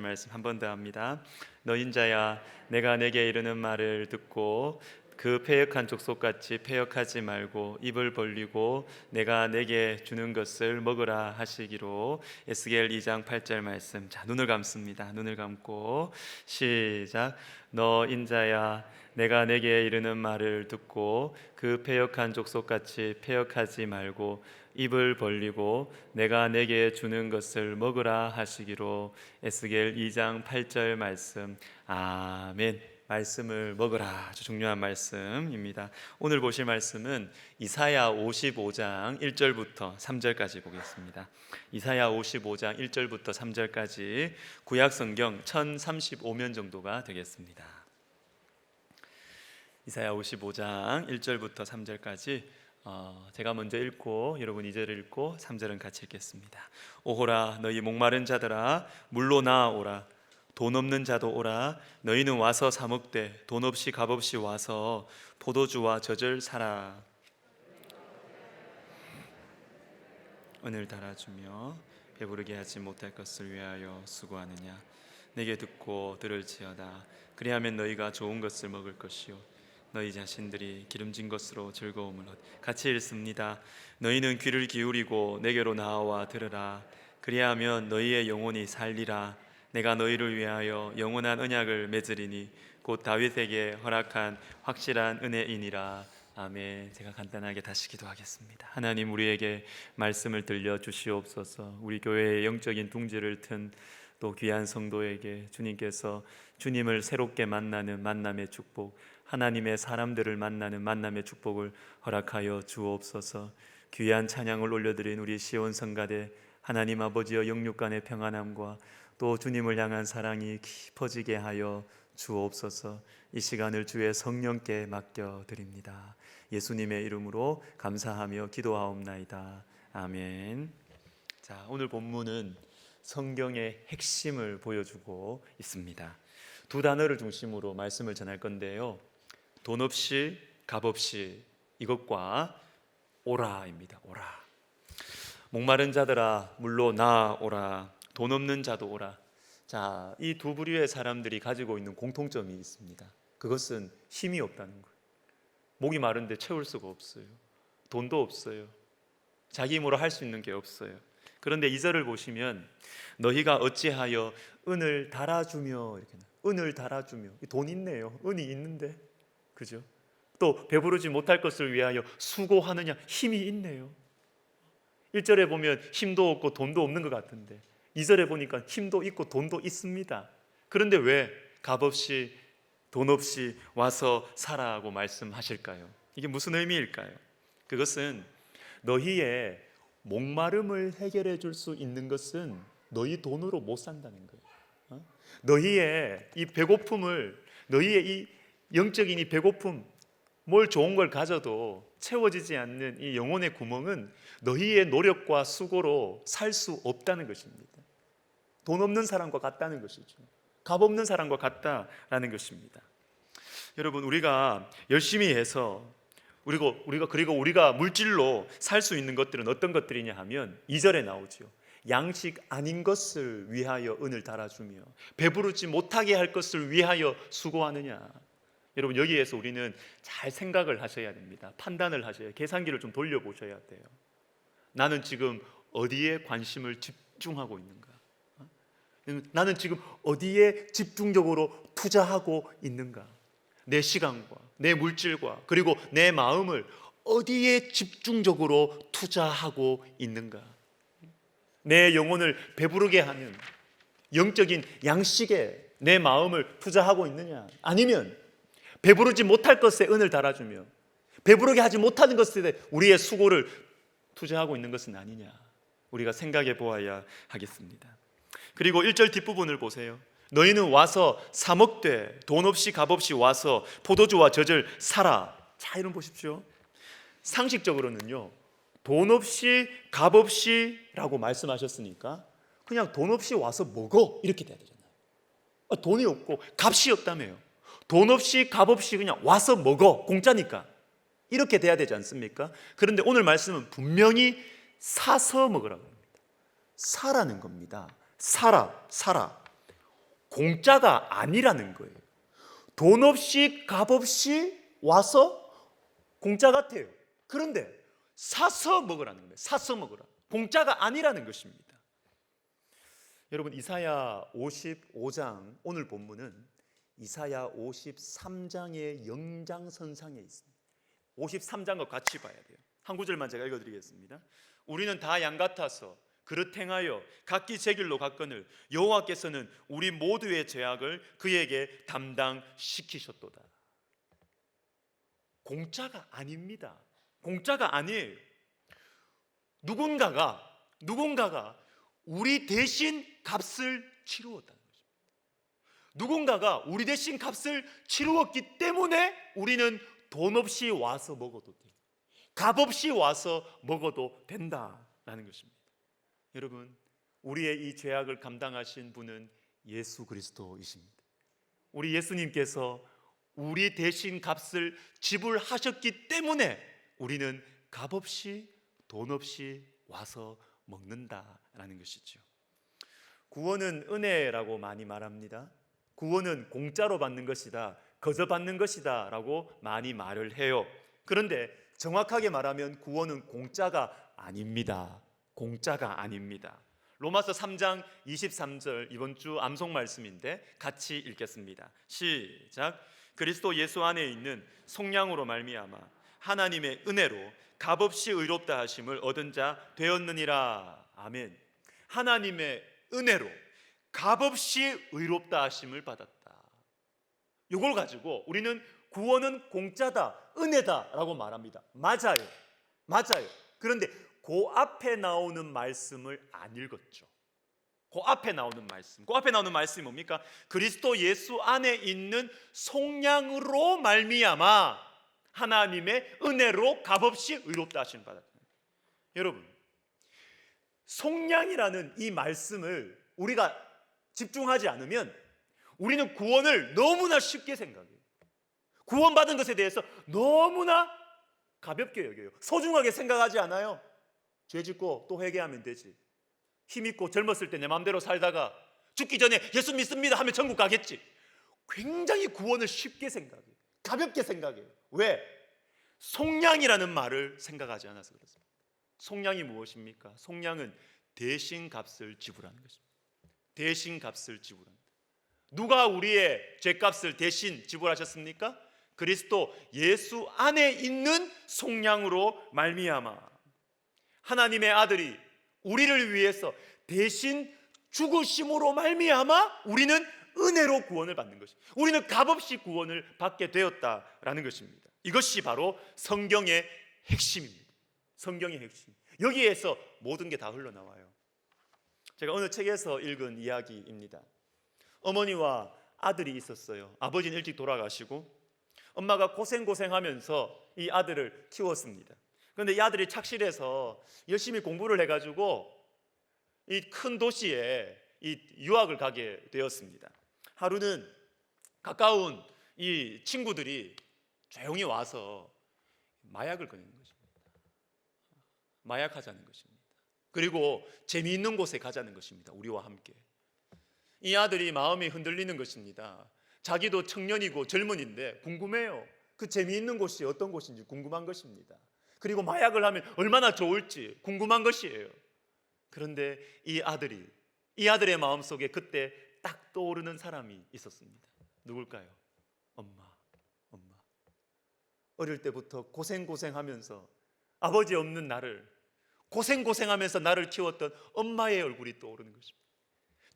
말씀 한 번 더 합니다. 너 인자야, 내가 내게 이르는 말을 듣고 그 패역한 족속같이 패역하지 말고 입을 벌리고 내가 내게 주는 것을 먹으라 하시기로. 에스겔 2장 8절 말씀. 자, 눈을 감습니다. 눈을 감고 시작. 너 인자야, 내가 내게 이르는 말을 듣고 그 패역한 족속같이 패역하지 말고 입을 벌리고 내가 내게 주는 것을 먹으라 하시기로. 에스겔 2장 8절 말씀. 아멘. 말씀을 먹으라. 아주 중요한 말씀입니다. 오늘 보실 말씀은 이사야 55장 1절부터 3절까지 보겠습니다. 이사야 55장 1절부터 3절까지 구약 성경 1035면 정도가 되겠습니다. 이사야 55장 1절부터 3절까지 제가 먼저 읽고 여러분 2절을 읽고 3절은 같이 읽겠습니다. 오호라, 너희 목마른 자들아 물로 나아오라. 돈 없는 자도 오라. 너희는 와서 사 먹되 돈 없이 값없이 와서 포도주와 젖을 사라. 은을 달아주며 배부르게 하지 못할 것을 위하여 수고하느냐. 내게 듣고 들을지어다. 그리하면 너희가 좋은 것을 먹을 것이요 너희 자신들이 기름진 것으로 즐거움을 같이 읽습니다. 너희는 귀를 기울이고 내게로 나와 들으라. 그리하면 너희의 영혼이 살리라. 내가 너희를 위하여 영원한 언약을 맺으리니 곧 다윗에게 허락한 확실한 은혜이니라. 아멘. 제가 간단하게 다시 기도하겠습니다. 하나님, 우리에게 말씀을 들려주시옵소서. 우리 교회의 영적인 둥지를 튼 또 귀한 성도에게 주님께서 주님을 새롭게 만나는 만남의 축복, 하나님의 사람들을 만나는 만남의 축복을 허락하여 주옵소서. 귀한 찬양을 올려드린 우리 시온 성가대 하나님 아버지여 영육 간의 평안함과 또 주님을 향한 사랑이 깊어지게 하여 주옵소서. 이 시간을 주의 성령께 맡겨드립니다. 예수님의 이름으로 감사하며 기도하옵나이다. 아멘. 자, 오늘 본문은 성경의 핵심을 보여주고 있습니다. 두 단어를 중심으로 말씀을 전할 건데요, 돈 없이 값 없이, 이것과 오라입니다. 오라. 목마른 자들아 물로 나아오라. 돈 없는 자도 오라. 자, 이 두 부류의 사람들이 가지고 있는 공통점이 있습니다. 그것은 힘이 없다는 거예요. 목이 마른데 채울 수가 없어요. 돈도 없어요. 자기 힘으로 할 수 있는 게 없어요. 그런데 2절을 보시면 너희가 어찌하여 은을 달아주며, 이렇게 은을 달아주며, 돈 있네요. 은이 있는데, 그죠? 또 배부르지 못할 것을 위하여 수고하느냐, 힘이 있네요. 1절에 보면 힘도 없고 돈도 없는 것 같은데 2절에 보니까 힘도 있고 돈도 있습니다. 그런데 왜 값없이 돈 없이 와서 살아라고 말씀하실까요? 이게 무슨 의미일까요? 그것은 너희의 목마름을 해결해 줄 수 있는 것은 너희 돈으로 못 산다는 거예요. 너희의 이 배고픔을, 너희의 이 영적인 이 배고픔, 뭘 좋은 걸 가져도 채워지지 않는 이 영혼의 구멍은 너희의 노력과 수고로 살 수 없다는 것입니다. 돈 없는 사람과 같다는 것이죠. 값 없는 사람과 같다라는 것입니다. 여러분, 우리가 열심히 해서 그리고 우리가 물질로 살 수 있는 것들은 어떤 것들이냐 하면 2절에 나오죠. 양식 아닌 것을 위하여 은을 달아주며 배부르지 못하게 할 것을 위하여 수고하느냐. 여러분, 여기에서 우리는 잘 생각을 하셔야 됩니다. 판단을 하셔야, 계산기를 좀 돌려보셔야 돼요. 나는 지금 어디에 관심을 집중하고 있는가? 나는 지금 어디에 집중적으로 투자하고 있는가? 내 시간과 내 물질과 그리고 내 마음을 어디에 집중적으로 투자하고 있는가? 내 영혼을 배부르게 하는 영적인 양식에 내 마음을 투자하고 있느냐? 아니면 배부르지 못할 것에 은을 달아주며 배부르게 하지 못하는 것에 우리의 수고를 투자하고 있는 것은 아니냐? 우리가 생각해 보아야 하겠습니다. 그리고 1절 뒷부분을 보세요. 너희는 와서 사 먹되 돈 없이 값 없이 와서 포도주와 젖을 사라. 자, 이런 보십시오. 상식적으로는요, 돈 없이 값 없이 라고 말씀하셨으니까 그냥 돈 없이 와서 먹어, 이렇게 돼야 되잖아요. 돈이 없고 값이 없다며요. 돈 없이 값 없이 그냥 와서 먹어, 공짜니까, 이렇게 돼야 되지 않습니까? 그런데 오늘 말씀은 분명히 사서 먹으라고 합니다. 사라는 겁니다. 사라. 공짜가 아니라는 거예요. 돈 없이 값 없이 와서 공짜 같아요. 그런데 사서 먹으라는 거예요. 사서 먹으라. 공짜가 아니라는 것입니다. 여러분, 이사야 55장, 오늘 본문은 이사야 53장의 연장선상에 있습니다. 53장과 같이 봐야 돼요. 한 구절만 제가 읽어드리겠습니다. 우리는 다 양 같아서 그릇 행하여 각기 제 길로 갔거늘 여호와께서는 우리 모두의 죄악을 그에게 담당시키셨도다. 공짜가 아닙니다. 공짜가 아니에요. 누군가가 우리 대신 값을 치루었다는 거죠. 누군가가 우리 대신 값을 치루었기 때문에 우리는 돈 없이 와서 먹어도 돼요. 값 없이 와서 먹어도 된다라는 것입니다. 여러분, 우리의 이 죄악을 감당하신 분은 예수 그리스도이십니다. 우리 예수님께서 우리 대신 값을 지불하셨기 때문에 우리는 값 없이 돈 없이 와서 먹는다라는 것이죠. 구원은 은혜라고 많이 말합니다. 구원은 공짜로 받는 것이다, 거저 받는 것이다 라고 많이 말을 해요. 그런데 정확하게 말하면 구원은 공짜가 아닙니다. 공짜가 아닙니다. 로마서 3장 23절, 이번 주 암송 말씀인데 같이 읽겠습니다. 시작. 그리스도 예수 안에 있는 속량으로 말미암아 하나님의 은혜로 값없이 의롭다 하심을 얻은 자 되었느니라. 아멘. 하나님의 은혜로 값없이 의롭다 하심을 받았다. 이걸 가지고 우리는 구원은 공짜다, 은혜다라고 말합니다. 맞아요. 그런데 그 앞에 나오는 말씀을 안 읽었죠. 그 앞에 나오는 말씀이 뭡니까? 그리스도 예수 안에 있는 속량으로 말미암아 하나님의 은혜로 값없이 의롭다 하심을 받았다. 여러분, 속량이라는 이 말씀을 우리가 집중하지 않으면 우리는 구원을 너무나 쉽게 생각해요. 구원받은 것에 대해서 너무나 가볍게 여겨요. 소중하게 생각하지 않아요. 죄 짓고 또 회개하면 되지. 힘있고 젊었을 때 내 마음대로 살다가 죽기 전에 예수 믿습니다 하면 천국 가겠지. 굉장히 구원을 쉽게 생각해요. 가볍게 생각해요. 왜? 속량이라는 말을 생각하지 않아서 그렇습니다. 속량이 무엇입니까? 속량은 대신 값을 지불하는 것입니다. 대신 값을 지불합니다. 누가 우리의 죄값을 대신 지불하셨습니까? 그리스도 예수 안에 있는 속량으로 말미암아 하나님의 아들이 우리를 위해서 대신 죽으심으로 말미암아 우리는 은혜로 구원을 받는 것입니다. 우리는 값없이 구원을 받게 되었다라는 것입니다. 이것이 바로 성경의 핵심입니다. 성경의 핵심. 여기에서 모든 게 다 흘러나와요. 제가 어느 책에서 읽은 이야기입니다. 어머니와 아들이 있었어요. 아버지는 일찍 돌아가시고 엄마가 고생하면서 이 아들을 키웠습니다. 그런데 이 아들이 착실해서 열심히 공부를 해가지고 이 큰 도시에 이 유학을 가게 되었습니다. 하루는 가까운 이 친구들이 조용히 와서 마약을 꺼내는 것입니다. 마약하자는 것입니다. 그리고 재미있는 곳에 가자는 것입니다. 우리와 함께. 이 아들이 마음이 흔들리는 것입니다. 자기도 청년이고 젊은인데 궁금해요. 그 재미있는 곳이 어떤 곳인지 궁금한 것입니다. 그리고 마약을 하면 얼마나 좋을지 궁금한 것이에요. 그런데 이 아들의 마음속에 그때 딱 떠오르는 사람이 있었습니다. 누굴까요? 엄마. 어릴 때부터 고생하면서 아버지 없는 나를 고생하면서 나를 키웠던 엄마의 얼굴이 떠오르는 것입니다.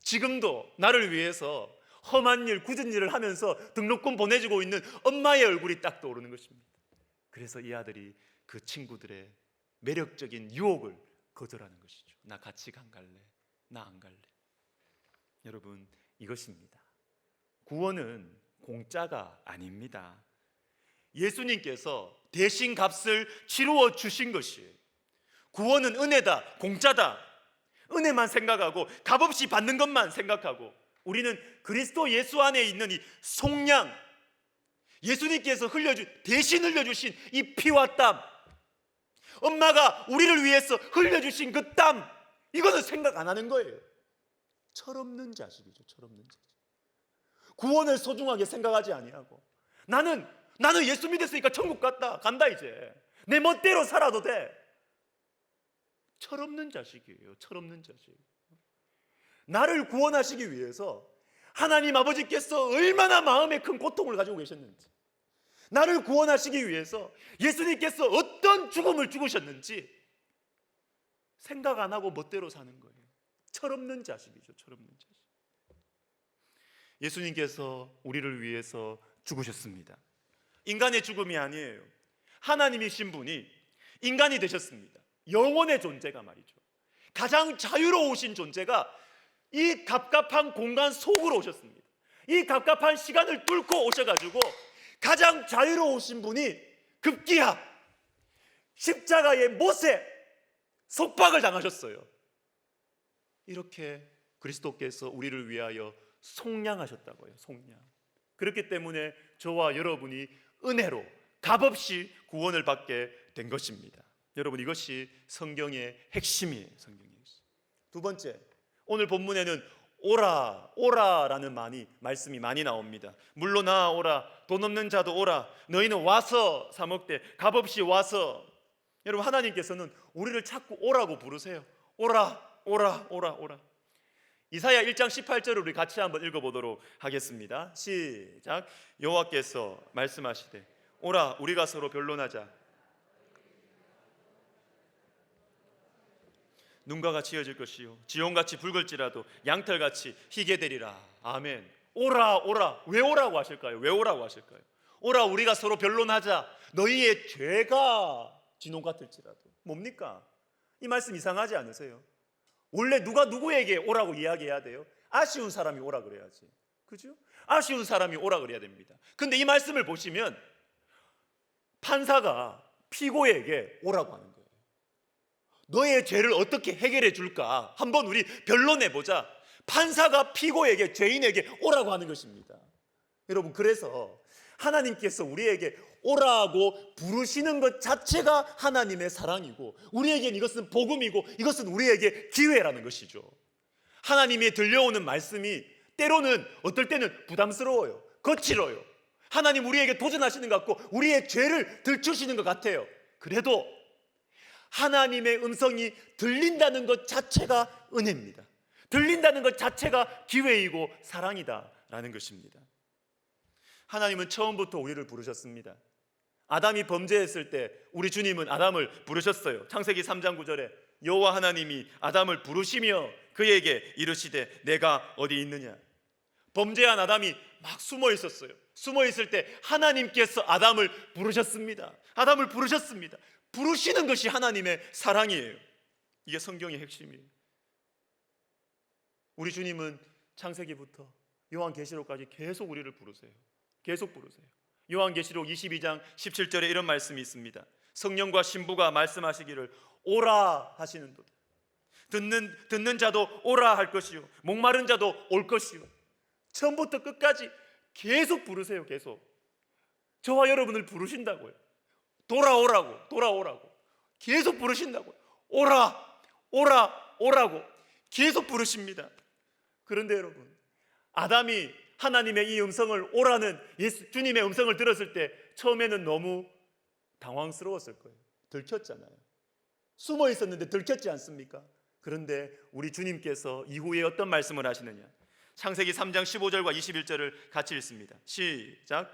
지금도 나를 위해서 험한 일, 굳은 일을 하면서 등록금 보내주고 있는 엄마의 얼굴이 딱 떠오르는 것입니다. 그래서 이 아들이 그 친구들의 매력적인 유혹을 거절하는 것이죠. 나 같이 안 갈래. 나 안 갈래. 여러분, 이것입니다. 구원은 공짜가 아닙니다. 예수님께서 대신 값을 치루어 주신 것이에요. 구원은 은혜다, 공짜다. 은혜만 생각하고 값없이 받는 것만 생각하고 우리는 그리스도 예수 안에 있는 이 속량, 예수님께서 대신 흘려주신 이 피와 땀, 엄마가 우리를 위해서 흘려주신 그 땀, 이거는 생각 안 하는 거예요. 철없는 자식이죠. 철없는 자식. 구원을 소중하게 생각하지 아니하고 나는 예수 믿었으니까 천국 간다 이제 내 멋대로 살아도 돼. 철없는 자식이에요. 철없는 자식. 나를 구원하시기 위해서 하나님 아버지께서 얼마나 마음에 큰 고통을 가지고 계셨는지, 나를 구원하시기 위해서 예수님께서 어떤 죽음을 죽으셨는지 생각 안 하고 멋대로 사는 거예요. 철없는 자식이죠. 철없는 자식. 예수님께서 우리를 위해서 죽으셨습니다. 인간의 죽음이 아니에요. 하나님이신 분이 인간이 되셨습니다. 영원의 존재가 말이죠. 가장 자유로우신 존재가 이 갑갑한 공간 속으로 오셨습니다. 이 갑갑한 시간을 뚫고 오셔가지고 가장 자유로우신 분이 급기야 십자가의 못에 속박을 당하셨어요. 이렇게 그리스도께서 우리를 위하여 속량하셨다고요. 속량. 그렇기 때문에 저와 여러분이 은혜로 값없이 구원을 받게 된 것입니다. 여러분, 이것이 성경의 핵심이에요. 성경의 핵심. 두 번째, 오늘 본문에는 오라라는 말씀이 많이 나옵니다. 물러나 오라, 돈 없는 자도 오라, 너희는 와서 사 먹되 값없이 와서. 여러분, 하나님께서는 우리를 자꾸 오라고 부르세요. 오라. 이사야 1장 18절을 우리 같이 한번 읽어보도록 하겠습니다. 시작. 여호와께서 말씀하시되 오라, 우리가 서로 변론하자. 눈과 같이 이어질 것이요 지온같이 붉을지라도 양털같이 희게 되리라. 아멘. 오라. 왜 오라고 하실까요? 왜 오라고 하실까요? 오라, 우리가 서로 변론하자. 너희의 죄가 진홍 같을지라도. 뭡니까? 이 말씀 이상하지 않으세요? 원래 누가 누구에게 오라고 이야기해야 돼요? 아쉬운 사람이 오라 그래야지. 그죠? 아쉬운 사람이 오라 그래야 됩니다. 근데 이 말씀을 보시면 판사가 피고에게 오라고 하는 거예요. 너의 죄를 어떻게 해결해 줄까? 한번 우리 변론해 보자. 판사가 피고에게, 죄인에게 오라고 하는 것입니다. 여러분, 그래서 하나님께서 우리에게 오라고 부르시는 것 자체가 하나님의 사랑이고, 우리에게는 이것은 복음이고, 이것은 우리에게 기회라는 것이죠. 하나님이 들려오는 말씀이 때로는, 어떨 때는 부담스러워요. 거칠어요. 하나님 우리에게 도전하시는 것 같고 우리의 죄를 들추시는 것 같아요. 그래도 하나님의 음성이 들린다는 것 자체가 은혜입니다. 들린다는 것 자체가 기회이고 사랑이다라는 것입니다. 하나님은 처음부터 우리를 부르셨습니다. 아담이 범죄했을 때 우리 주님은 아담을 부르셨어요. 창세기 3장 9절에 여호와 하나님이 아담을 부르시며 그에게 이르시되 내가 어디 있느냐. 범죄한 아담이 막 숨어 있었어요. 숨어 있을 때 하나님께서 아담을 부르셨습니다. 아담을 부르셨습니다. 부르시는 것이 하나님의 사랑이에요. 이게 성경의 핵심이에요. 우리 주님은 창세기부터 요한계시록까지 계속 우리를 부르세요. 계속 부르세요. 요한계시록 22장 17절에 이런 말씀이 있습니다. 성령과 신부가 말씀하시기를 오라 하시는도다. 듣는 자도 오라 할 것이요 목마른 자도 올 것이요. 처음부터 끝까지 계속 부르세요. 계속. 저와 여러분을 부르신다고요. 돌아오라고 계속 부르신다고요. 오라고 계속 부르십니다. 그런데 여러분, 아담이 하나님의 이 음성을, 오라는 주님의 음성을 들었을 때 처음에는 너무 당황스러웠을 거예요. 들켰잖아요. 숨어 있었는데 들켰지 않습니까? 그런데 우리 주님께서 이후에 어떤 말씀을 하시느냐. 창세기 3장 15절과 21절을 같이 읽습니다. 시작.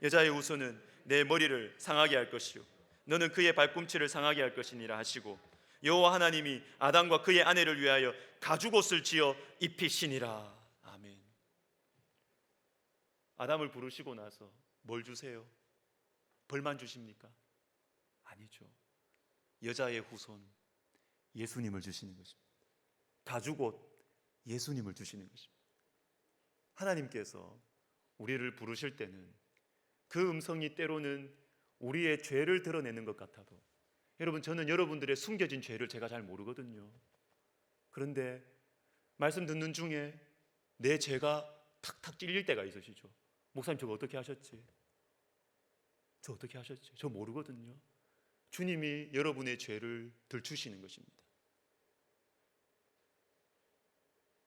여자의 후손은 내 머리를 상하게 할 것이요 너는 그의 발꿈치를 상하게 할 것이니라 하시고 여호와 하나님이 아담과 그의 아내를 위하여 가죽옷을 지어 입히시니라. 아멘. 아담을 부르시고 나서 뭘 주세요? 벌만 주십니까? 아니죠. 여자의 후손 예수님을 주시는 것입니다. 가죽옷 예수님을 주시는 것입니다. 하나님께서 우리를 부르실 때는 그 음성이 때로는 우리의 죄를 드러내는 것 같아도, 여러분, 저는 여러분들의 숨겨진 죄를 제가 잘 모르거든요. 그런데 말씀 듣는 중에 내 죄가 탁탁 찔릴 때가 있으시죠. 목사님, 저거 어떻게 하셨지? 저 모르거든요. 주님이 여러분의 죄를 들추시는 것입니다.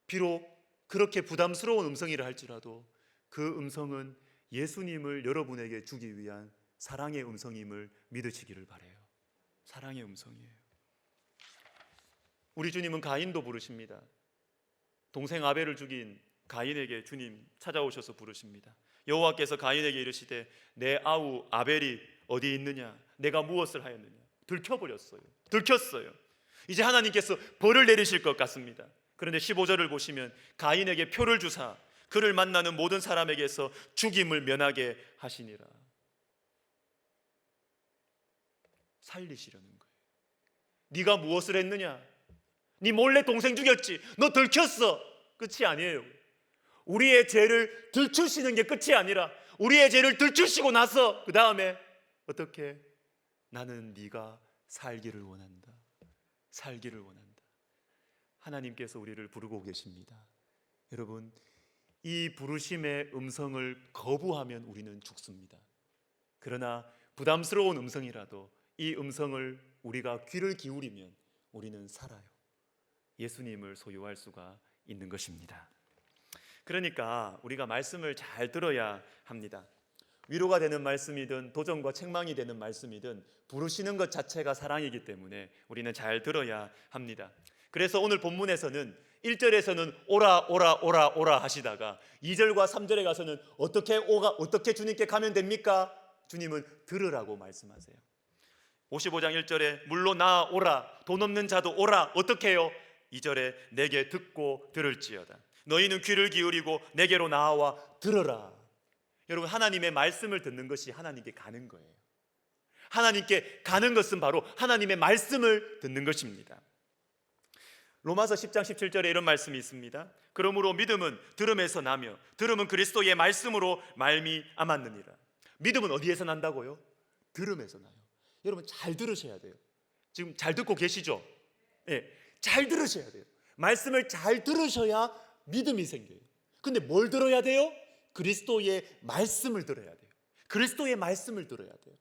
비록 그렇게 부담스러운 음성이라 할지라도 그 음성은 예수님을 여러분에게 주기 위한 사랑의 음성임을 믿으시기를 바라요. 사랑의 음성이에요. 우리 주님은 가인도 부르십니다. 동생 아벨을 죽인 가인에게 주님 찾아오셔서 부르십니다. 여호와께서 가인에게 이르시되 내 아우 아벨이 어디 있느냐? 내가 무엇을 하였느냐? 들켜버렸어요. 들켰어요. 이제 하나님께서 벌을 내리실 것 같습니다. 그런데 15절을 보시면 가인에게 표를 주사 그를 만나는 모든 사람에게서 죽임을 면하게 하시니라. 살리시려는 거예요. 네가 무엇을 했느냐? 네 몰래 동생 죽였지. 너 들켰어. 끝이 아니에요. 우리의 죄를 들추시는 게 끝이 아니라 우리의 죄를 들추시고 나서 그 다음에 어떻게? 나는 네가 살기를 원한다. 살기를 원한다. 하나님께서 우리를 부르고 계십니다. 여러분, 이 부르심의 음성을 거부하면 우리는 죽습니다. 그러나 부담스러운 음성이라도 이 음성을 우리가 귀를 기울이면 우리는 살아요. 예수님을 소유할 수가 있는 것입니다. 그러니까 우리가 말씀을 잘 들어야 합니다. 위로가 되는 말씀이든 도전과 책망이 되는 말씀이든 부르시는 것 자체가 사랑이기 때문에 우리는 잘 들어야 합니다. 그래서 오늘 본문에서는 1절에서는 오라 오라 오라 오라 하시다가 2절과 3절에 가서는 어떻게 주님께 가면 됩니까? 주님은 들으라고 말씀하세요. 55장 1절에 물로 나오라, 돈 없는 자도 오라. 어떻게 해요? 2절에 내게 듣고 들을지어다. 너희는 귀를 기울이고 내게로 나와 들어라. 여러분, 하나님의 말씀을 듣는 것이 하나님께 가는 거예요. 하나님께 가는 것은 바로 하나님의 말씀을 듣는 것입니다. 로마서 10장 17절에 이런 말씀이 있습니다. 그러므로 믿음은 들음에서 나며 들음은 그리스도의 말씀으로 말미암았느니라. 믿음은 어디에서 난다고요? 들음에서 나요. 여러분, 잘 들으셔야 돼요. 지금 잘 듣고 계시죠? 네, 잘 들으셔야 돼요. 말씀을 잘 들으셔야 믿음이 생겨요. 근데 뭘 들어야 돼요? 그리스도의 말씀을 들어야 돼요. 그리스도의 말씀을 들어야 돼요.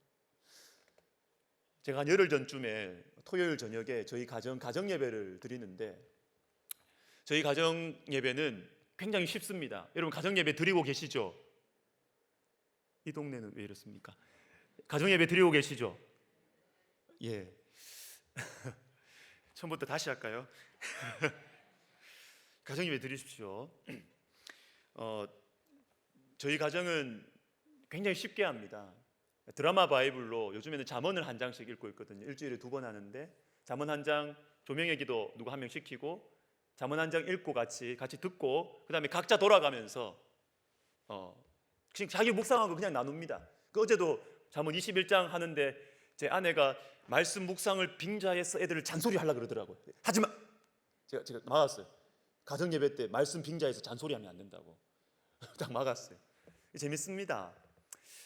제가 한 열흘 전쯤에 토요일 저녁에 저희 가정 예배를 드리는데, 저희 가정 예배는 굉장히 쉽습니다. 여러분, 가정 예배 드리고 계시죠? 이 동네는 왜 이렇습니까? 가정 예배 드리고 계시죠? 예. 처음부터 다시 할까요? 가정 예배 드리십시오. 저희 가정은 굉장히 쉽게 합니다. 드라마 바이블로 요즘에는 잠언을 한 장씩 읽고 있거든요. 일주일에 2번 하는데 잠언 한 장, 조명의 기도 누구 한 명 시키고 잠언 한 장 읽고 같이 듣고 그 다음에 각자 돌아가면서 그냥 자기 묵상하고 그냥 나눕니다. 어제도 잠언 21장 하는데 제 아내가 말씀 묵상을 빙자해서 애들을 잔소리 하려고 그러더라고요. 하지마! 제가 막았어요. 가정 예배 때 말씀 빙자해서 잔소리하면 안 된다고 딱 막았어요. 재밌습니다.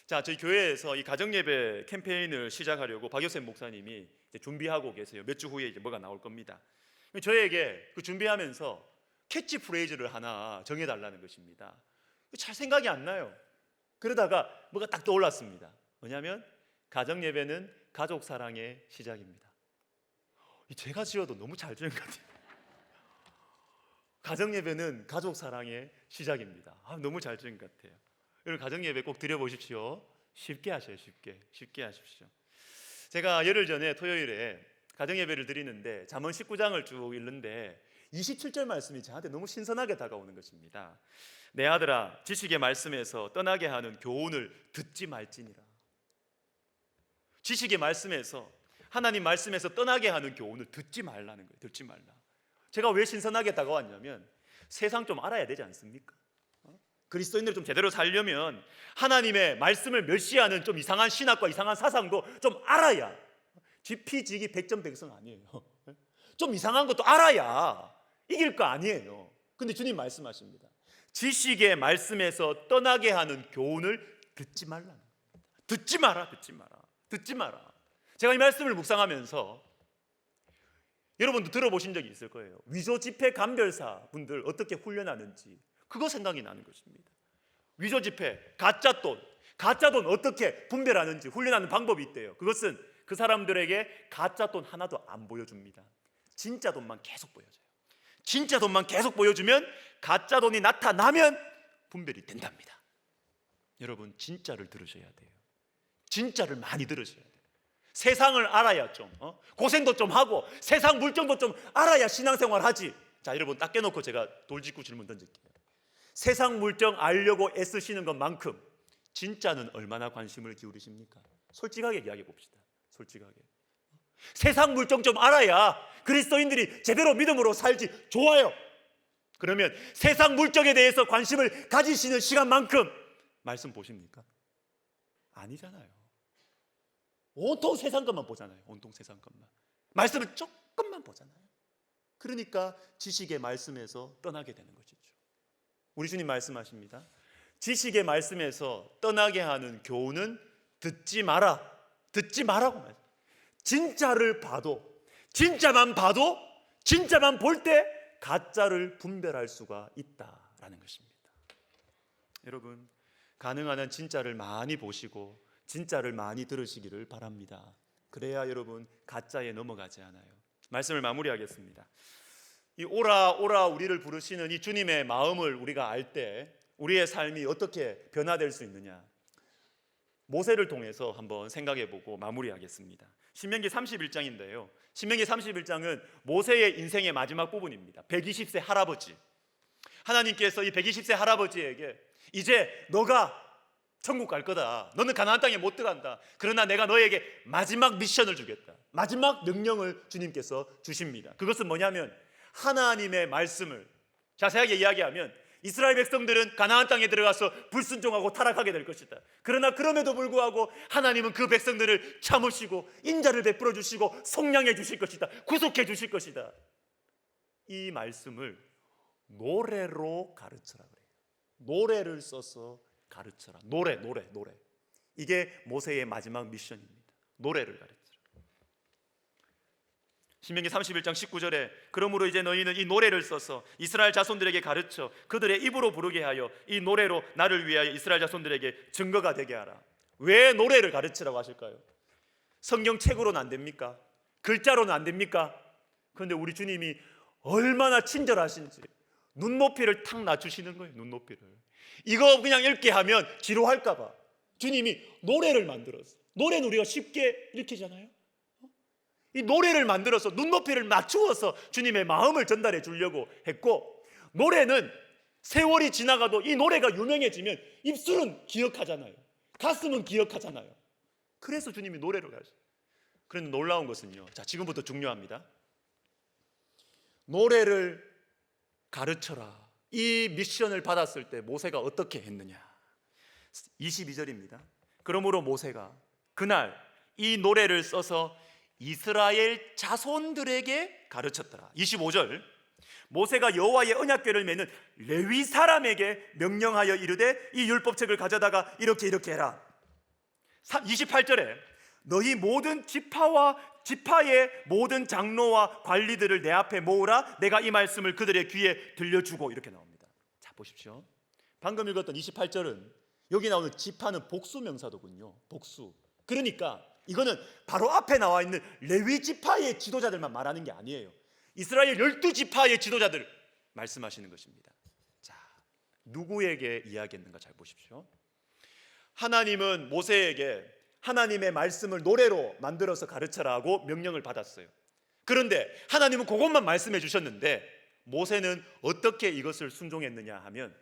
자, 저희 교회에서 이 가정 예배 캠페인을 시작하려고 박효선 목사님이 이제 준비하고 계세요. 몇 주 후에 이제 뭐가 나올 겁니다. 저에게 그 준비하면서 캐치 프레이즈를 하나 정해달라는 것입니다. 잘 생각이 안 나요. 그러다가 뭐가 딱 떠올랐습니다. 뭐냐면 가정 예배는 가족 사랑의 시작입니다. 제가 지어도 너무 잘 지은 것 같아요. 가정 예배는 가족 사랑의 시작입니다. 너무 잘 지은 것 같아요. 여러분, 가정 예배 꼭 드려보십시오. 쉽게 하셔요. 쉽게 하십시오. 제가 열흘 전에 토요일에 가정 예배를 드리는데 잠언 19장을 쭉 읽는데 27절 말씀이 저한테 너무 신선하게 다가오는 것입니다. 내 아들아, 지식의 말씀에서 떠나게 하는 교훈을 듣지 말지니라. 지식의 말씀에서, 하나님 말씀에서 떠나게 하는 교훈을 듣지 말라는 거예요. 듣지 말라. 제가 왜 신선하게 다가왔냐면 세상 좀 알아야 되지 않습니까? 그리스도인들을 좀 제대로 살려면 하나님의 말씀을 멸시하는 좀 이상한 신학과 이상한 사상도 좀 알아야, 지피지기 백전백승 아니에요. 좀 이상한 것도 알아야 이길 거 아니에요. 근데 주님 말씀하십니다. 지식의 말씀에서 떠나게 하는 교훈을 듣지 말라. 듣지 마라. 제가 이 말씀을 묵상하면서 여러분도 들어보신 적이 있을 거예요. 위조 지폐 감별사 분들 어떻게 훈련하는지 그거 생각이 나는 것입니다. 위조 지폐, 가짜 돈 어떻게 분별하는지 훈련하는 방법이 있대요. 그것은 그 사람들에게 가짜 돈 하나도 안 보여줍니다. 진짜 돈만 계속 보여줘요. 진짜 돈만 계속 보여주면 가짜 돈이 나타나면 분별이 된답니다. 여러분 진짜를 들으셔야 돼요. 진짜를 많이 들으셔야 돼요. 세상을 알아야 좀 고생도 좀 하고 세상 물정도 좀 알아야 신앙생활 하지. 자, 여러분 딱 깨놓고 제가 돌직구 질문 던질게요. 세상 물정 알려고 애쓰시는 것만큼 진짜는 얼마나 관심을 기울이십니까? 솔직하게 이야기해 봅시다. 솔직하게. 세상 물정 좀 알아야 그리스도인들이 제대로 믿음으로 살지. 좋아요. 그러면 세상 물정에 대해서 관심을 가지시는 시간만큼 말씀 보십니까? 아니잖아요. 온통 세상 것만 보잖아요. 온통 세상 것만. 말씀을 조금만 보잖아요. 그러니까 지식의 말씀에서 떠나게 되는 것이죠. 우리 주님 말씀하십니다. 지식의 말씀에서 떠나게 하는 교훈은 듣지 마라. 듣지 마라고 말해요. 진짜를 봐도, 진짜만 봐도, 진짜만 볼 때 가짜를 분별할 수가 있다라는 것입니다. 여러분, 가능한 한 진짜를 많이 보시고 진짜를 많이 들으시기를 바랍니다. 그래야 여러분 가짜에 넘어가지 않아요. 말씀을 마무리하겠습니다. 이 오라 오라 우리를 부르시는 이 주님의 마음을 우리가 알 때 우리의 삶이 어떻게 변화될 수 있느냐, 모세를 통해서 한번 생각해보고 마무리하겠습니다. 신명기 31장인데요 신명기 31장은 모세의 인생의 마지막 부분입니다. 120세 할아버지, 하나님께서 이 120세 할아버지에게 이제 너가 천국 갈 거다, 너는 가나안 땅에 못 들어간다, 그러나 내가 너에게 마지막 미션을 주겠다, 마지막 명령을 주님께서 주십니다. 그것은 뭐냐면 하나님의 말씀을 자세하게 이야기하면 이스라엘 백성들은 가나안 땅에 들어가서 불순종하고 타락하게 될 것이다. 그러나 그럼에도 불구하고 하나님은 그 백성들을 참으시고 인자를 베풀어 주시고 속량해 주실 것이다, 구속해 주실 것이다. 이 말씀을 노래로 가르쳐라 그래요. 노래를 써서 가르쳐라. 노래. 이게 모세의 마지막 미션입니다. 노래를 가르쳐라. 신명기 31장 19절에 그러므로 이제 너희는 이 노래를 써서 이스라엘 자손들에게 가르쳐 그들의 입으로 부르게 하여 이 노래로 나를 위하여 이스라엘 자손들에게 증거가 되게 하라. 왜 노래를 가르치라고 하실까요? 성경책으로는 안 됩니까? 글자로는 안 됩니까? 그런데 우리 주님이 얼마나 친절하신지 눈높이를 탁 낮추시는 거예요. 눈높이를. 이거 그냥 읽게 하면 지루할까 봐 주님이 노래를 만들었어요. 노래는 우리가 쉽게 읽히잖아요. 이 노래를 만들어서 눈높이를 맞추어서 주님의 마음을 전달해 주려고 했고, 노래는 세월이 지나가도 이 노래가 유명해지면 입술은 기억하잖아요. 가슴은 기억하잖아요. 그래서 주님이 노래를 가르쳐요. 그런데 놀라운 것은요, 자, 지금부터 중요합니다. 노래를 가르쳐라, 이 미션을 받았을 때 모세가 어떻게 했느냐. 22절입니다. 그러므로 모세가 그날 이 노래를 써서 이스라엘 자손들에게 가르쳤더라. 25절 모세가 여호와의 언약궤를 메는 레위 사람에게 명령하여 이르되 이 율법책을 가져다가 이렇게 해라. 28절에 너희 모든 지파의 모든 장로와 관리들을 내 앞에 모으라. 내가 이 말씀을 그들의 귀에 들려주고, 이렇게 나옵니다. 자, 보십시오. 방금 읽었던 28절은 여기 나오는 지파는 복수 명사도군요. 복수. 그러니까 이거는 바로 앞에 나와 있는 레위 지파의 지도자들만 말하는 게 아니에요. 이스라엘 12지파의 지도자들 말씀하시는 것입니다. 자, 누구에게 이야기했는가 잘 보십시오. 하나님은 모세에게 하나님의 말씀을 노래로 만들어서 가르쳐라고 명령을 받았어요. 그런데 하나님은 그것만 말씀해 주셨는데 모세는 어떻게 이것을 순종했느냐 하면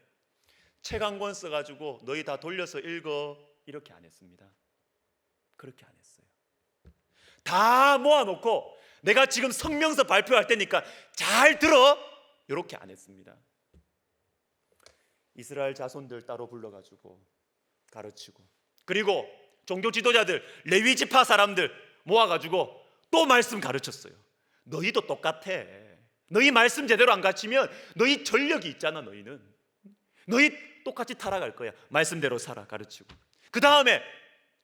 책 한 권 써가지고 너희 다 돌려서 읽어, 이렇게 안 했습니다. 그렇게 안 했어요. 다 모아놓고 내가 지금 성명서 발표할 테니까 잘 들어, 이렇게 안 했습니다. 이스라엘 자손들 따로 불러가지고 가르치고, 그리고 종교 지도자들 레위 지파 사람들 모아가지고 또 말씀 가르쳤어요. 너희도 똑같아. 너희 말씀 제대로 안 가르치면 너희 전력이 있잖아. 너희 똑같이 타락할 거야. 말씀대로 살아, 가르치고. 그 다음에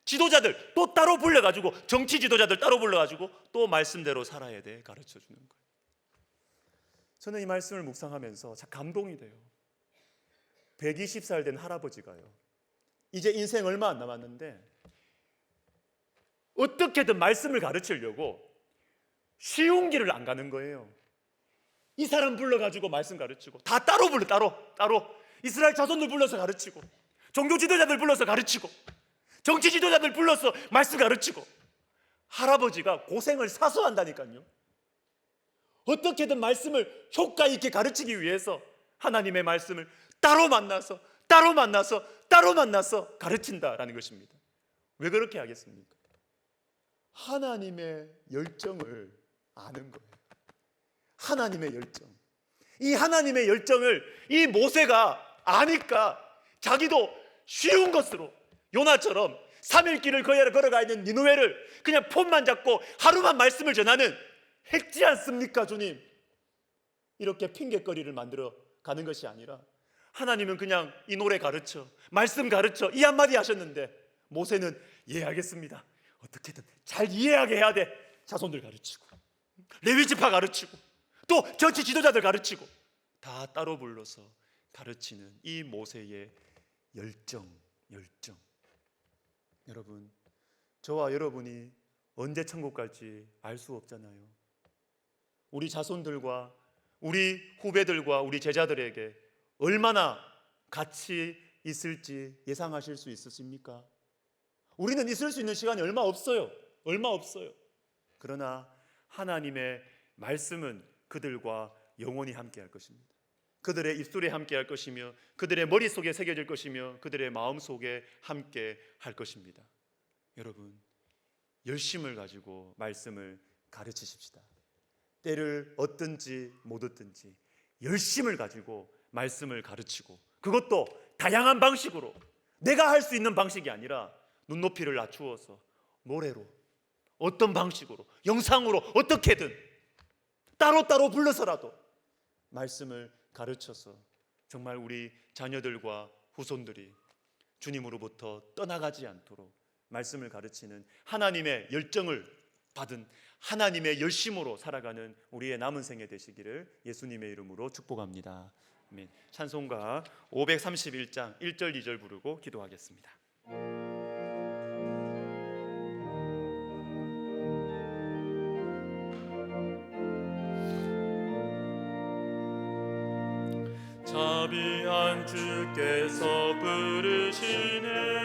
지도자들 또 따로 불러가지고, 정치 지도자들 따로 불러가지고 또 말씀대로 살아야 돼, 가르쳐주는 거예요. 저는 이 말씀을 묵상하면서 참 감동이 돼요. 120살 된 할아버지가요, 이제 인생 얼마 안 남았는데 어떻게든 말씀을 가르치려고 쉬운 길을 안 가는 거예요. 이 사람 불러가지고 말씀 가르치고, 다 따로 불러, 따로 이스라엘 자손들 불러서 가르치고, 종교 지도자들 불러서 가르치고, 정치 지도자들 불러서 말씀 가르치고, 할아버지가 고생을 사서 한다니까요. 어떻게든 말씀을 효과 있게 가르치기 위해서 하나님의 말씀을 따로 만나서 가르친다라는 것입니다. 왜 그렇게 하겠습니까? 하나님의 열정을 아는 거예요. 하나님의 열정. 이 하나님의 열정을 이 모세가 아니까 자기도 쉬운 것으로, 요나처럼 3일 길을 걸어가 있는 니느웨를 그냥 폰만 잡고 하루만 말씀을 전하는, 했지 않습니까 주님? 이렇게 핑계거리를 만들어 가는 것이 아니라 하나님은 그냥 이 노래 가르쳐, 말씀 가르쳐, 이 한마디 하셨는데 모세는 이해하겠습니다, 어떻게든 잘 이해하게 해야 돼. 자손들 가르치고, 레위지파 가르치고, 또 정치 지도자들 가르치고, 다 따로 불러서 가르치는 이 모세의 열정. 여러분, 저와 여러분이 언제 천국 갈지 알 수 없잖아요. 우리 자손들과 우리 후배들과 우리 제자들에게 얼마나 같이 있을지 예상하실 수 있으십니까? 우리는 있을 수 있는 시간이 얼마 없어요. 그러나 하나님의 말씀은 그들과 영원히 함께 할 것입니다. 그들의 입술에 함께 할 것이며, 그들의 머릿속에 새겨질 것이며, 그들의 마음속에 함께 할 것입니다. 여러분, 열심을 가지고 말씀을 가르치십시다. 때를 얻든지 못 얻든지 열심을 가지고 말씀을 가르치고, 그것도 다양한 방식으로, 내가 할 수 있는 방식이 아니라 눈높이를 낮추어서 노래로, 어떤 방식으로, 영상으로, 어떻게든 따로따로 불러서라도 말씀을 가르쳐서 정말 우리 자녀들과 후손들이 주님으로부터 떠나가지 않도록 말씀을 가르치는 하나님의 열정을 받은, 하나님의 열심으로 살아가는 우리의 남은 생애 되시기를 예수님의 이름으로 축복합니다. 아멘. 찬송가 531장 1절 2절 부르고 기도하겠습니다. 자비한 주께서 부르시네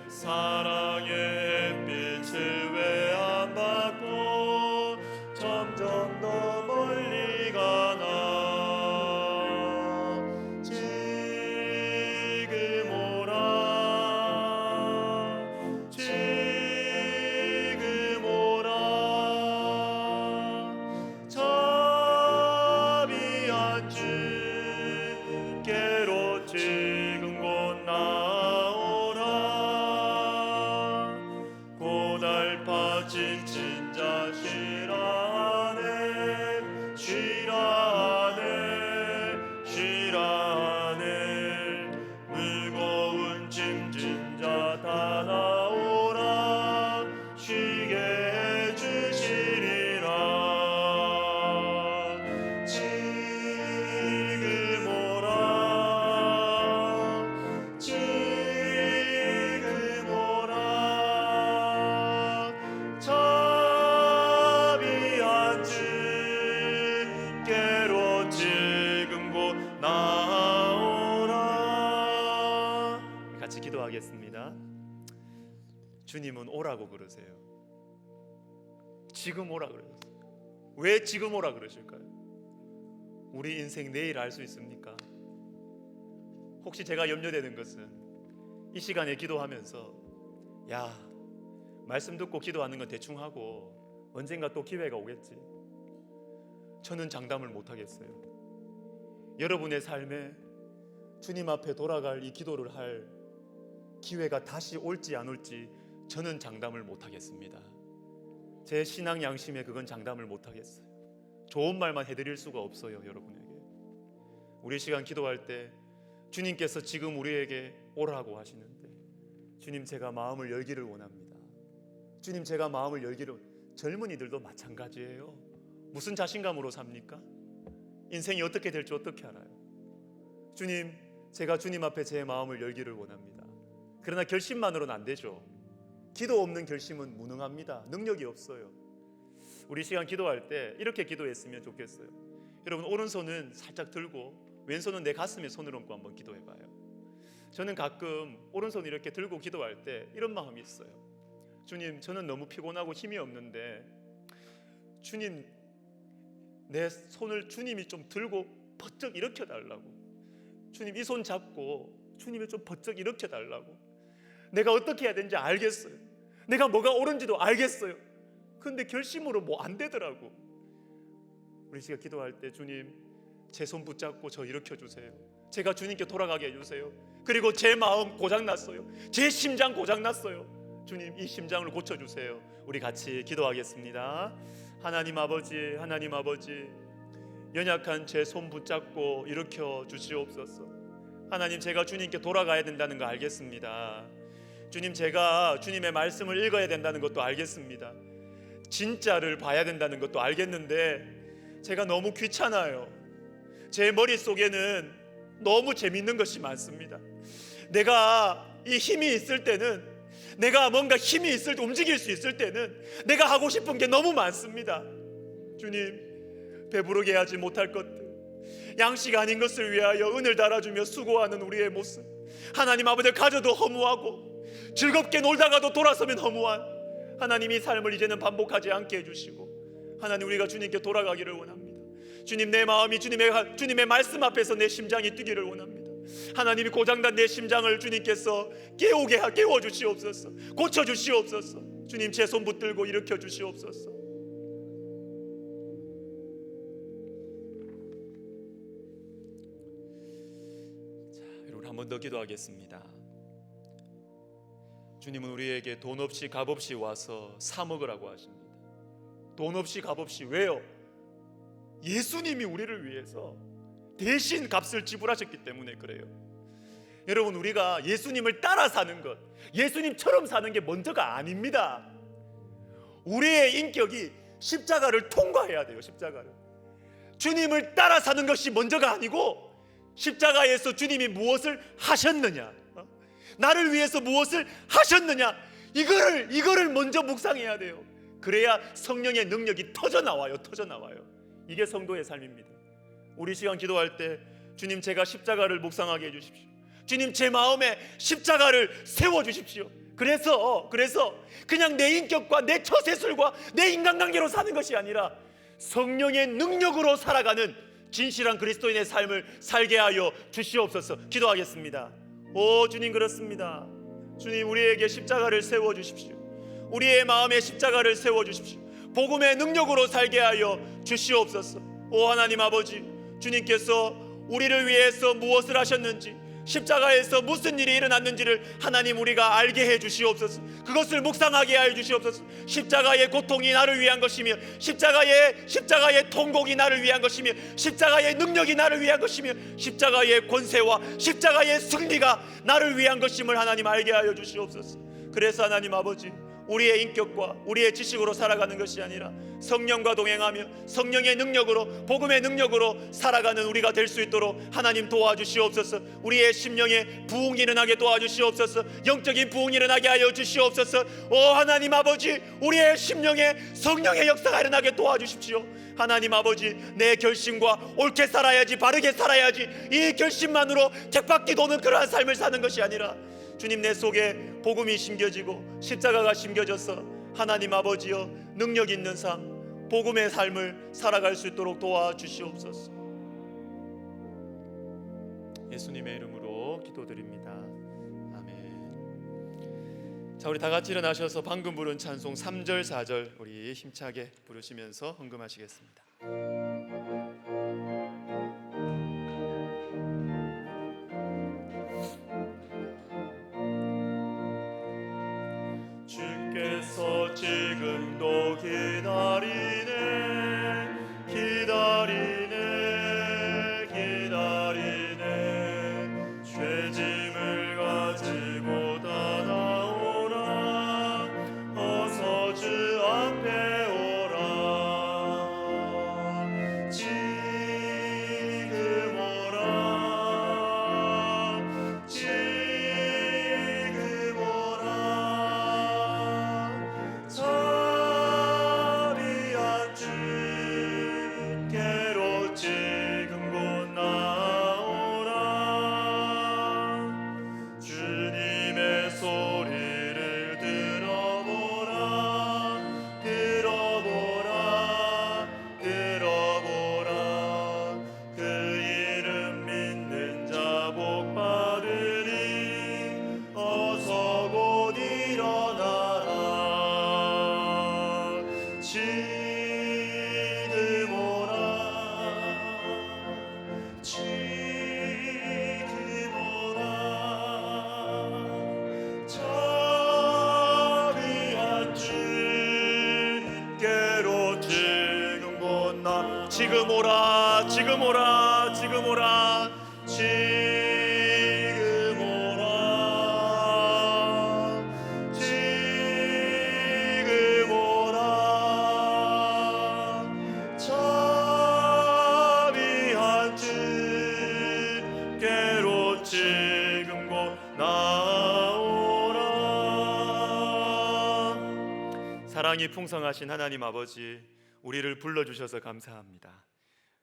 사랑의 햇빛을 왜 안 받고 점점 더 멀리 가나. 지금 오라 자비한 주께로 지금 곧 나오라. 고달파 지친 자 쉬라하네 무거운 짐진 자 다 나오라. 쉬게 해주시리라. 지금 오라 자비한 주께로 지금 곧 나오라. 같이 기도하겠습니다. 주님은 오라고 그러세요. 지금 오라 그러세요. 왜 지금 오라 그러실까요? 우리 인생 내일 알 수 있습니까? 혹시 제가 염려되는 것은 이 시간에 기도하면서 말씀 듣고 기도하는 건 대충 하고 언젠가 또 기회가 오겠지, 저는 장담을 못 하겠어요. 여러분의 삶에 주님 앞에 돌아갈 이 기도를 할 기회가 다시 올지 안 올지 저는 장담을 못 하겠습니다. 제 신앙 양심에 그건 장담을 못 하겠어요. 좋은 말만 해드릴 수가 없어요. 여러분에게 우리 시간 기도할 때 주님께서 지금 우리에게 오라고 하시는데, 주님 제가 마음을 열기를 원합니다. 주님 제가 마음을 열기를. 젊은이들도 마찬가지예요. 무슨 자신감으로 삽니까? 인생이 어떻게 될지 어떻게 알아요? 주님, 제가 주님 앞에 제 마음을 열기를 원합니다. 그러나 결심만으로는 안 되죠. 기도 없는 결심은 무능합니다. 능력이 없어요. 우리 시간 기도할 때 이렇게 기도했으면 좋겠어요. 여러분 오른손은 살짝 들고 왼손은 내 가슴에 손을 얹고 한번 기도해봐요. 저는 가끔 오른손 이렇게 들고 기도할 때 이런 마음이 있어요. 주님, 저는 너무 피곤하고 힘이 없는데 주님, 내 손을 주님이 좀 들고 버쩍 일으켜 달라고. 주님, 이 손 잡고 주님이 좀 버쩍 일으켜 달라고. 내가 어떻게 해야 되는지 알겠어요. 내가 뭐가 옳은지도 알겠어요. 근데 결심으로 뭐 안 되더라고. 우리 지금 기도할 때 주님, 제 손 붙잡고 저 일으켜 주세요. 제가 주님께 돌아가게 해주세요. 그리고 제 마음 고장났어요. 제 심장 고장났어요. 주님, 이 심장을 고쳐주세요. 우리 같이 기도하겠습니다. 하나님 아버지, 하나님 아버지, 연약한 제 손 붙잡고 일으켜 주시옵소서. 하나님, 제가 주님께 돌아가야 된다는 거 알겠습니다. 주님, 제가 주님의 말씀을 읽어야 된다는 것도 알겠습니다. 진짜를 봐야 된다는 것도 알겠는데 제가 너무 귀찮아요. 제 머릿속에는 너무 재밌는 것이 많습니다. 내가 이 힘이 있을 때는, 내가 뭔가 힘이 있을 때, 움직일 수 있을 때는 내가 하고 싶은 게 너무 많습니다. 주님, 배부르게 하지 못할 것들, 양식 아닌 것을 위하여 은을 달아주며 수고하는 우리의 모습, 하나님 아버지, 가져도 허무하고 즐겁게 놀다가도 돌아서면 허무한 하나님, 이 삶을 이제는 반복하지 않게 해주시고 하나님, 우리가 주님께 돌아가기를 원합니다. 주님, 내 마음이 주님의 말씀 앞에서 내 심장이 뛰기를 원합니다. 하나님이 고장난 내 심장을 주님께서 깨워 주시옵소서. 고쳐 주시옵소서. 주님, 제 손 붙들고 일으켜 주시옵소서. 자, 여러분 한 번 더 기도하겠습니다. 주님은 우리에게 돈 없이 값 없이 와서 사 먹으라고 하십니다. 돈 없이 값 없이. 왜요? 예수님이 우리를 위해서 대신 값을 지불하셨기 때문에 그래요. 여러분, 우리가 예수님을 따라 사는 것, 예수님처럼 사는 게 먼저가 아닙니다. 우리의 인격이 십자가를 통과해야 돼요. 십자가를. 주님을 따라 사는 것이 먼저가 아니고 십자가에서 주님이 무엇을 하셨느냐, 나를 위해서 무엇을 하셨느냐, 이거를 먼저 묵상해야 돼요. 그래야 성령의 능력이 터져 나와요. 이게 성도의 삶입니다. 우리 시간 기도할 때 주님, 제가 십자가를 묵상하게 해주십시오. 주님, 제 마음에 십자가를 세워주십시오. 그래서 그냥 내 인격과 내 처세술과 내 인간관계로 사는 것이 아니라 성령의 능력으로 살아가는 진실한 그리스도인의 삶을 살게 하여 주시옵소서. 기도하겠습니다. 오 주님, 그렇습니다. 주님, 우리에게 십자가를 세워주십시오. 우리의 마음에 십자가를 세워주십시오. 복음의 능력으로 살게 하여 주시옵소서. 오 하나님 아버지, 주님께서 우리를 위해서 무엇을 하셨는지, 십자가에서 무슨 일이 일어났는지를 하나님, 우리가 알게 해 주시옵소서. 그것을 묵상하게 하여 주시옵소서. 십자가의 고통이 나를 위한 것이며, 십자가의 통곡이 나를 위한 것이며, 십자가의 능력이 나를 위한 것이며, 십자가의 권세와 십자가의 승리가 나를 위한 것임을 하나님 알게 하여 주시옵소서. 그래서 하나님 아버지, 우리의 인격과 우리의 지식으로 살아가는 것이 아니라 성령과 동행하며 성령의 능력으로, 복음의 능력으로 살아가는 우리가 될 수 있도록 하나님 도와주시옵소서. 우리의 심령에 부흥이 일어나게 도와주시옵소서. 영적인 부흥이 일어나게 하여 주시옵소서. 오 하나님 아버지, 우리의 심령에 성령의 역사가 일어나게 도와주십시오. 하나님 아버지, 내 결심과 옳게 살아야지, 바르게 살아야지, 이 결심만으로 택받기 도는 그러한 삶을 사는 것이 아니라 주님, 내 속에 복음이 심겨지고 십자가가 심겨져서 하나님 아버지여, 능력 있는 삶, 복음의 삶을 살아갈 수 있도록 도와주시옵소서. 예수님의 이름으로 기도드립니다. 아멘. 자, 우리 다 같이 일어나셔서 방금 부른 찬송 3절 4절 우리 힘차게 부르시면서 헌금하시겠습니다. 주께서 지금도 기다리네, 죄짐을 가지고 다 나오라, 어서 주 앞에 오라. 지금 오라, 지금 오라. 지금 오라 자비한 주께로 지금 곧 나 지금 오라 지금 오라 지금 오라 지금 오라 지금 오라 자비한 주께로 지금 곧 나오라. 사랑이 풍성하신 하나님 아버지, 우리를 불러주셔서 감사합니다.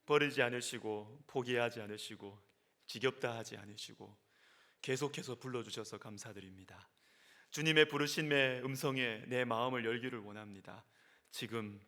버리지 않으시고 포기하지 않으시고 지겹다 하지 않으시고 계속해서 불러주셔서 감사드립니다. 주님의 부르심의 음성에 내 마음을 열기를 원합니다. 지금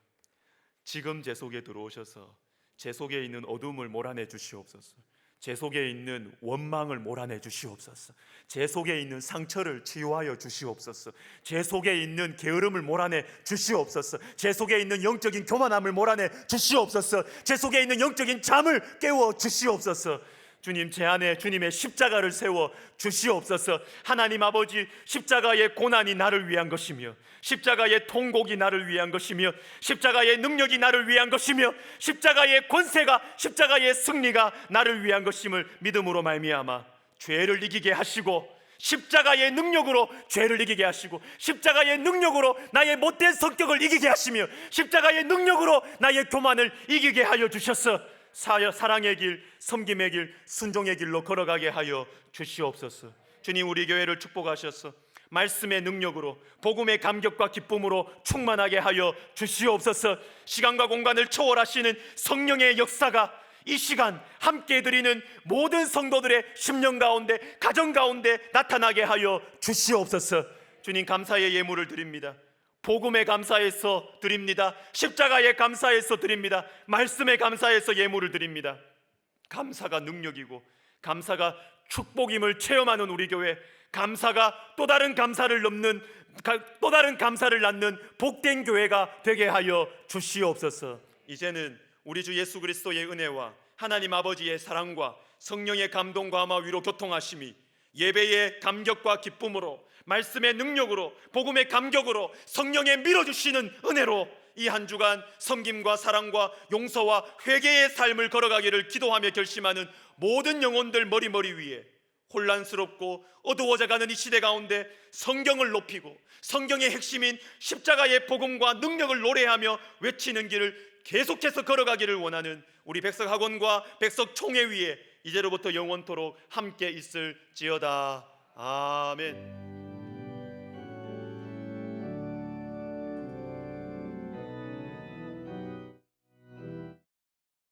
제 속에 들어오셔서 제 속에 있는 어둠을 몰아내 주시옵소서. 제 속에 있는 원망을 몰아내 주시옵소서. 제 속에 있는 상처를 치유하여 주시옵소서. 제 속에 있는 게으름을 몰아내 주시옵소서. 제 속에 있는 영적인 교만함을 몰아내 주시옵소서. 제 속에 있는 영적인 잠을 깨워 주시옵소서. 주님, 제 안에 주님의 십자가를 세워 주시옵소서. 하나님 아버지, 십자가의 고난이 나를 위한 것이며 십자가의 통곡이 나를 위한 것이며 십자가의 능력이 나를 위한 것이며 십자가의 권세가, 십자가의 승리가 나를 위한 것임을 믿음으로 말미암아 죄를 이기게 하시고 십자가의 능력으로 죄를 이기게 하시고 십자가의 능력으로 나의 못된 성격을 이기게 하시며 십자가의 능력으로 나의 교만을 이기게 하여 주셔서 사랑의 길, 섬김의 길, 순종의 길로 걸어가게 하여 주시옵소서. 주님, 우리 교회를 축복하셔서 말씀의 능력으로 복음의 감격과 기쁨으로 충만하게 하여 주시옵소서. 시간과 공간을 초월하시는 성령의 역사가 이 시간 함께 드리는 모든 성도들의 심령 가운데, 가정 가운데 나타나게 하여 주시옵소서. 주님, 감사의 예물을 드립니다. 복음에 감사해서 드립니다. 십자가에 감사해서 드립니다. 말씀에 감사해서 예물을 드립니다. 감사가 능력이고 감사가 축복임을 체험하는 우리 교회, 감사가 또 다른 감사를 낳는 복된 교회가 되게 하여 주시옵소서. 이제는 우리 주 예수 그리스도의 은혜와 하나님 아버지의 사랑과 성령의 감동과 아마 위로 교통하심이 예배의 감격과 기쁨으로, 말씀의 능력으로, 복음의 감격으로, 성령의 밀어주시는 은혜로 이 한 주간 섬김과 사랑과 용서와 회개의 삶을 걸어가기를 기도하며 결심하는 모든 영혼들 머리 위에 혼란스럽고 어두워져가는 이 시대 가운데 성경을 높이고 성경의 핵심인 십자가의 복음과 능력을 노래하며 외치는 길을 계속해서 걸어가기를 원하는 우리 백석학원과 백석총회 위에 이제로부터 영원토록 함께 있을지어다. 아멘.